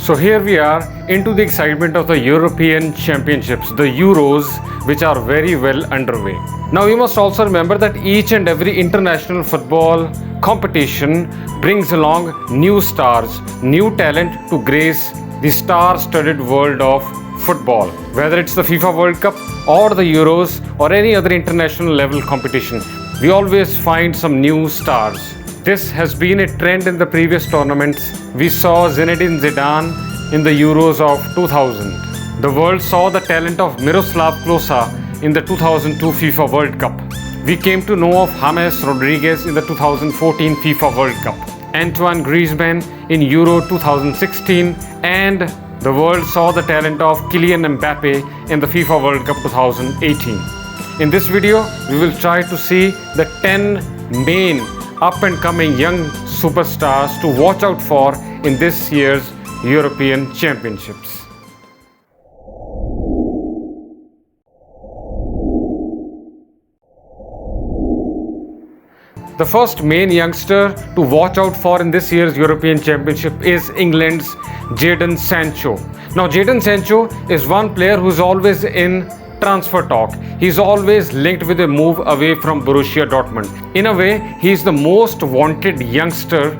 So here we are into the excitement of the European Championships, the Euros, which are very well underway. Now you must also remember that each and every international football competition brings along new stars, new talent to grace the star-studded world of football. Whether it's the FIFA World Cup or the Euros or any other international level competition, we always find some new stars. This has been a trend in the previous tournaments. We saw Zinedine Zidane in the Euros of 2000. The world saw the talent of Miroslav Klose in the 2002 FIFA World Cup. We came to know of James Rodriguez in the 2014 FIFA World Cup, Antoine Griezmann in Euro 2016, and the world saw the talent of Kylian Mbappe in the FIFA World Cup 2018. In this video, we will try to see the 10 main up-and-coming young superstars to watch out for in this year's European Championships. The first main youngster to watch out for in this year's European Championship is England's Jaden Sancho. Now, Jaden Sancho is one player who's always in transfer talk. He's always linked with a move away from Borussia Dortmund. In a way, he's the most wanted youngster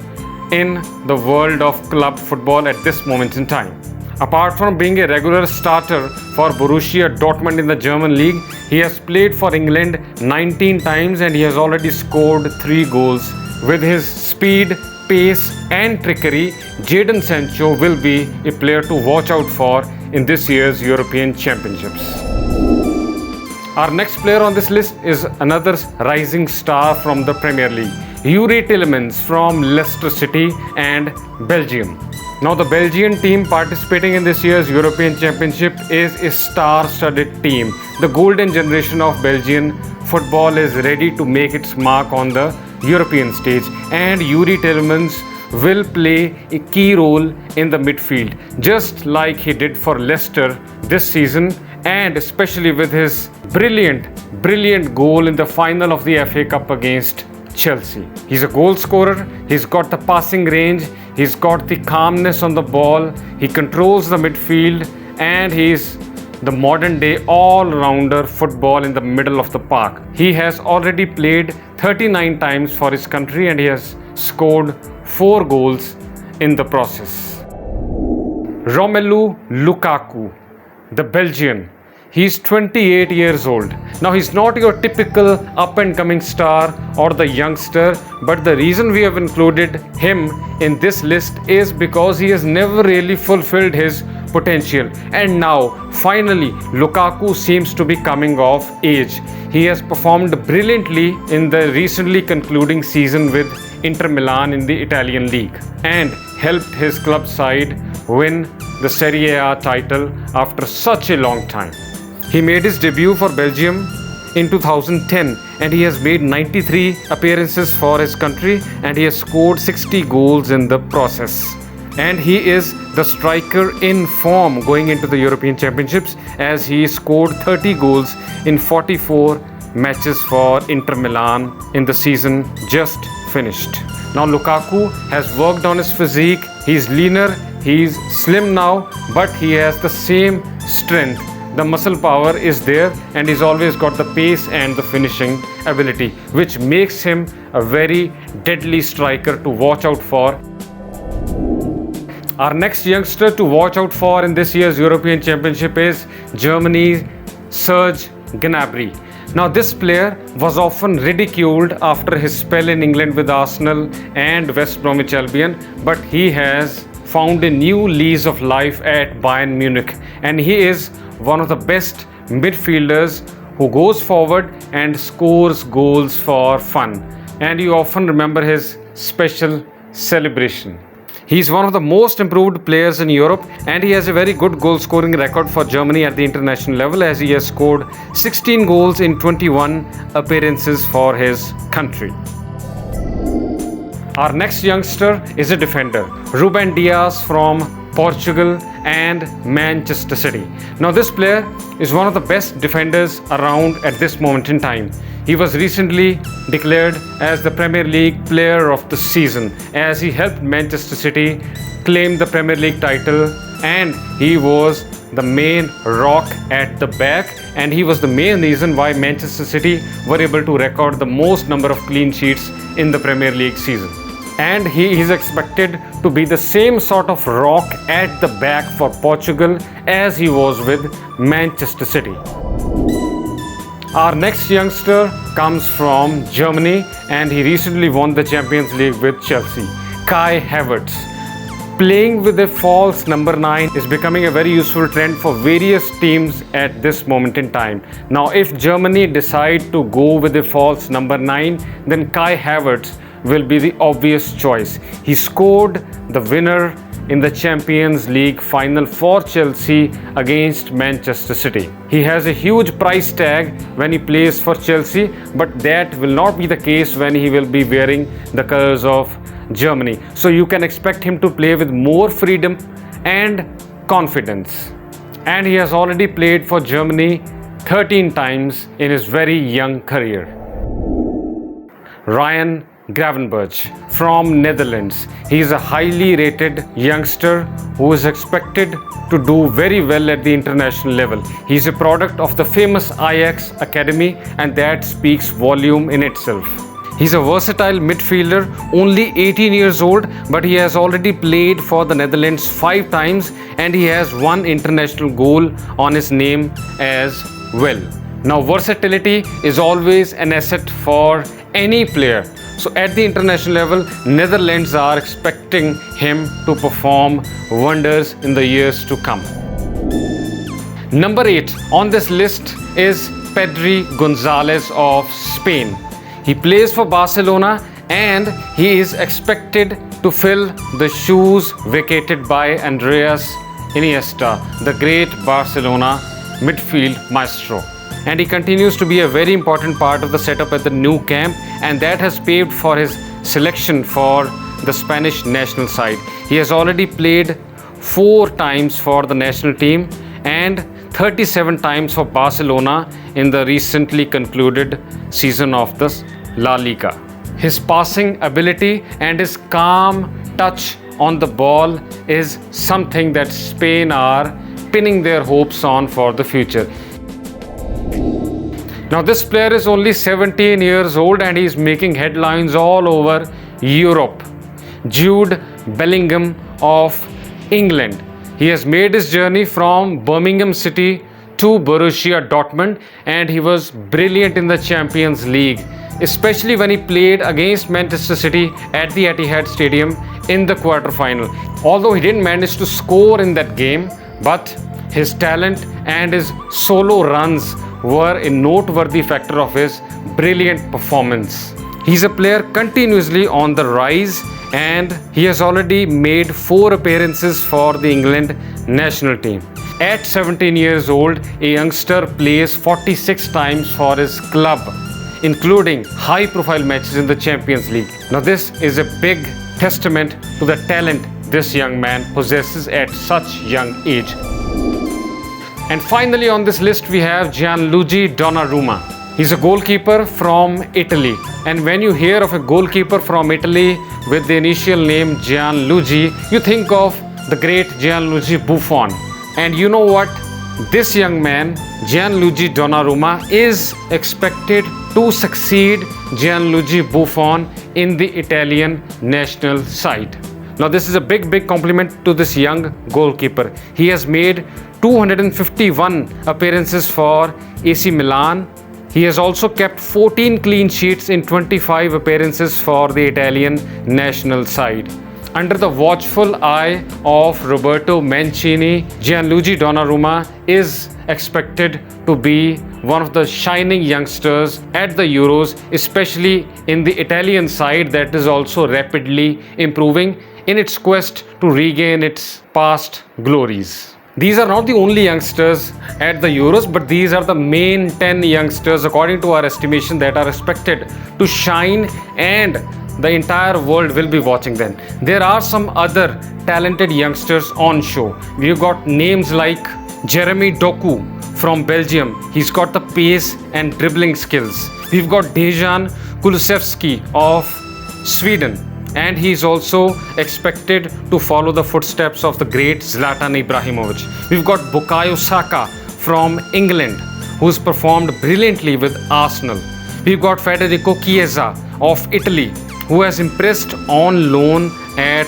in the world of club football at this moment in time. Apart from being a regular starter for Borussia Dortmund in the German league, he has played for England 19 times and he has already scored 3 goals. With his speed, pace and trickery, Jaden Sancho will be a player to watch out for in this year's European Championships. Our next player on this list is another rising star from the Premier League, Youri Tielemans from Leicester City and Belgium. Now, the Belgian team participating in this year's European Championship is a star-studded team. The golden generation of Belgian football is ready to make its mark on the European stage, and Youri Tielemans will play a key role in the midfield, just like he did for Leicester this season, and especially with his brilliant goal in the final of the FA Cup against Chelsea. He's a goal scorer, he's got the passing range, he's got the calmness on the ball, he controls the midfield, and he's the modern day all-rounder football in the middle of the park. He has already played 39 times for his country and he has scored 4 goals in the process. Romelu Lukaku, the Belgian. He's 28 years old. Now, he's not your typical up-and-coming star or the youngster, but the reason we have included him in this list is because he has never really fulfilled his potential. And now, finally, Lukaku seems to be coming of age. He has performed brilliantly in the recently concluding season with Inter Milan in the Italian league and helped his club side win the Serie A title after such a long time. He made his debut for Belgium in 2010 and he has made 93 appearances for his country and he has scored 60 goals in the process. And he is the striker in form going into the European Championships as he scored 30 goals in 44 matches for Inter Milan in the season just finished. Now, Lukaku has worked on his physique. He's leaner, he's slim now, but he has the same strength. The muscle power is there and he's always got the pace and the finishing ability, which makes him a very deadly striker to watch out for. Our next youngster to watch out for in this year's European Championship is Germany's Serge Gnabry. Now, this player was often ridiculed after his spell in England with Arsenal and West Bromwich Albion, but he has found a new lease of life at Bayern Munich, and he is one of the best midfielders who goes forward and scores goals for fun. And you often remember his special celebration. He's one of the most improved players in Europe and he has a very good goal scoring record for Germany at the international level as he has scored 16 goals in 21 appearances for his country. Our next youngster is a defender, Ruben Dias from Portugal and Manchester City. Now, this player is one of the best defenders around at this moment in time. He was recently declared as the Premier League Player of the Season as he helped Manchester City claimed the Premier League title, and he was the main rock at the back, and he was the main reason why Manchester City were able to record the most number of clean sheets in the Premier League season. And he is expected to be the same sort of rock at the back for Portugal as he was with Manchester City. Our next youngster comes from Germany, and he recently won the Champions League with Chelsea. Kai Havertz. Playing with a false number 9 is becoming a very useful trend for various teams at this moment in time. Now, if Germany decide to go with a false number 9, then Kai Havertz will be the obvious choice. He scored the winner in the Champions League final for Chelsea against Manchester City. He has a huge price tag when he plays for Chelsea, but that will not be the case when he will be wearing the colors of Germany. So you can expect him to play with more freedom and confidence. And he has already played for Germany 13 times in his very young career. Ryan Gravenberg from Netherlands. He is a highly rated youngster who is expected to do very well at the international level. He is a product of the famous Ajax Academy, and that speaks volume in itself. He's a versatile midfielder, only 18 years old, but he has already played for the Netherlands 5 times, and he has one international goal on his name as well. Now, versatility is always an asset for any player. So at the international level, Netherlands are expecting him to perform wonders in the years to come. Number 8 on this list is Pedro Gonzales of Spain. He plays for Barcelona, and he is expected to fill the shoes vacated by Andreas Iniesta, the great Barcelona midfield maestro. And he continues to be a very important part of the setup at the new camp, and that has paved for his selection for the Spanish national side. He has already played 4 times for the national team and 37 times for Barcelona in the recently concluded season of the La Liga. His passing ability and his calm touch on the ball is something that Spain are pinning their hopes on for the future. Now, this player is only 17 years old, and he is making headlines all over Europe. Jude Bellingham of England. He has made his journey from Birmingham City to Borussia Dortmund, and he was brilliant in the Champions League, especially when he played against Manchester City at the Etihad Stadium in the quarter-final. Although he didn't manage to score in that game, but his talent and his solo runs were a noteworthy factor of his brilliant performance. He's a player continuously on the rise, and he has already made 4 appearances for the England national team. At 17 years old, a youngster plays 46 times for his club, including high-profile matches in the Champions League. Now, this is a big testament to the talent this young man possesses at such young age. And finally on this list we have Gianluigi Donnarumma. He's a goalkeeper from Italy. And when you hear of a goalkeeper from Italy with the initial name Gianluigi, you think of the great Gianluigi Buffon. And you know what? This young man, Gianluigi Donnarumma, is expected to succeed Gianluigi Buffon in the Italian national side. Now, this is a big compliment to this young goalkeeper. He has made 251 appearances for AC Milan. He has also kept 14 clean sheets in 25 appearances for the Italian national side. Under the watchful eye of Roberto Mancini, Gianluigi Donnarumma is expected to be one of the shining youngsters at the Euros, especially in the Italian side that is also rapidly improving in its quest to regain its past glories. These are not the only youngsters at the Euros, but these are the main 10 youngsters according to our estimation that are expected to shine, and the entire world will be watching them. There are some other talented youngsters on show. We've got names like Jeremy Doku from Belgium. He's got the pace and dribbling skills. We've got Dejan Kulusevski of Sweden. and he is also expected to follow the footsteps of the great Zlatan Ibrahimovic. We've got Bukayo Saka from England, who's performed brilliantly with Arsenal. We've got Federico Chiesa of Italy, who has impressed on loan at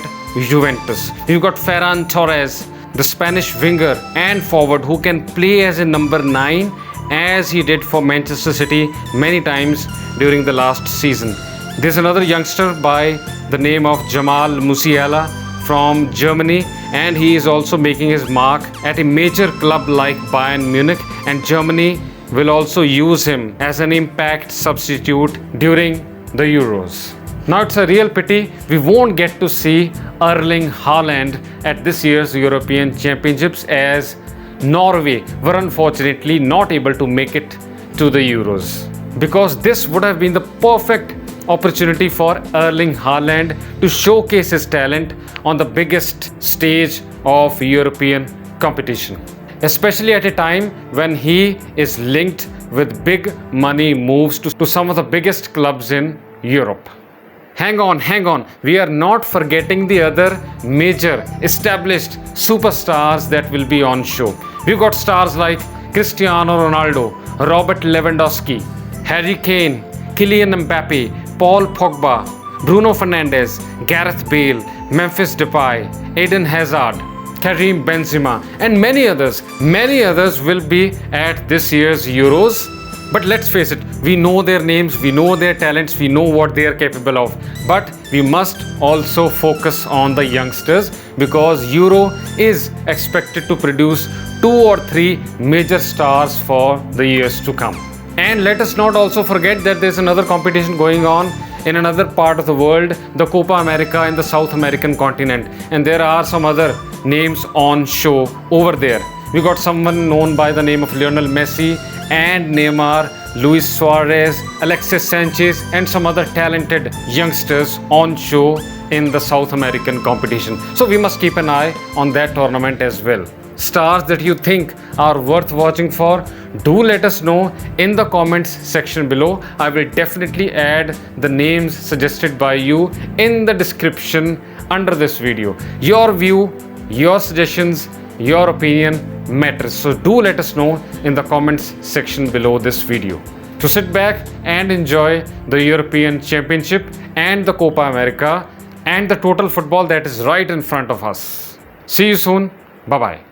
Juventus. We've got Ferran Torres, the Spanish winger and forward, who can play as a number 9 as he did for Manchester City many times during the last season. There's another youngster by the name of Jamal Musiala from Germany, and he is also making his mark at a major club like Bayern Munich, and Germany will also use him as an impact substitute during the Euros. Now it's a real pity we won't get to see Erling Haaland at this year's European Championships, as Norway were unfortunately not able to make it to the Euros, because this would have been the perfect opportunity for Erling Haaland to showcase his talent on the biggest stage of European competition, especially at a time when he is linked with big money moves to some of the biggest clubs in Europe. Hang on, we are not forgetting the other major established superstars that will be on show. We've got stars like Cristiano Ronaldo, Robert Lewandowski, Harry Kane, Kylian Mbappe, Paul Pogba, Bruno Fernandes, Gareth Bale, Memphis Depay, Eden Hazard, Karim Benzema, and many others. Many others will be at this year's Euros. But let's face it, we know their names, we know their talents, we know what they are capable of. But we must also focus on the youngsters, because Euro is expected to produce 2 or 3 major stars for the years to come. And let us not also forget that there's another competition going on in another part of the world, the Copa America in the South American continent. And there are some other names on show over there. We got someone known by the name of Lionel Messi and Neymar, Luis Suarez, Alexis Sanchez, and some other talented youngsters on show in the South American competition. So we must keep an eye on that tournament as well. Stars that you think are worth watching for, do let us know in the comments section below. I will definitely add the names suggested by you in the description under this video. Your view, your suggestions, your opinion matters. So do let us know in the comments section below this video. So sit back and enjoy the European Championship and the Copa America and the total football that is right in front of us. See you soon. Bye-bye.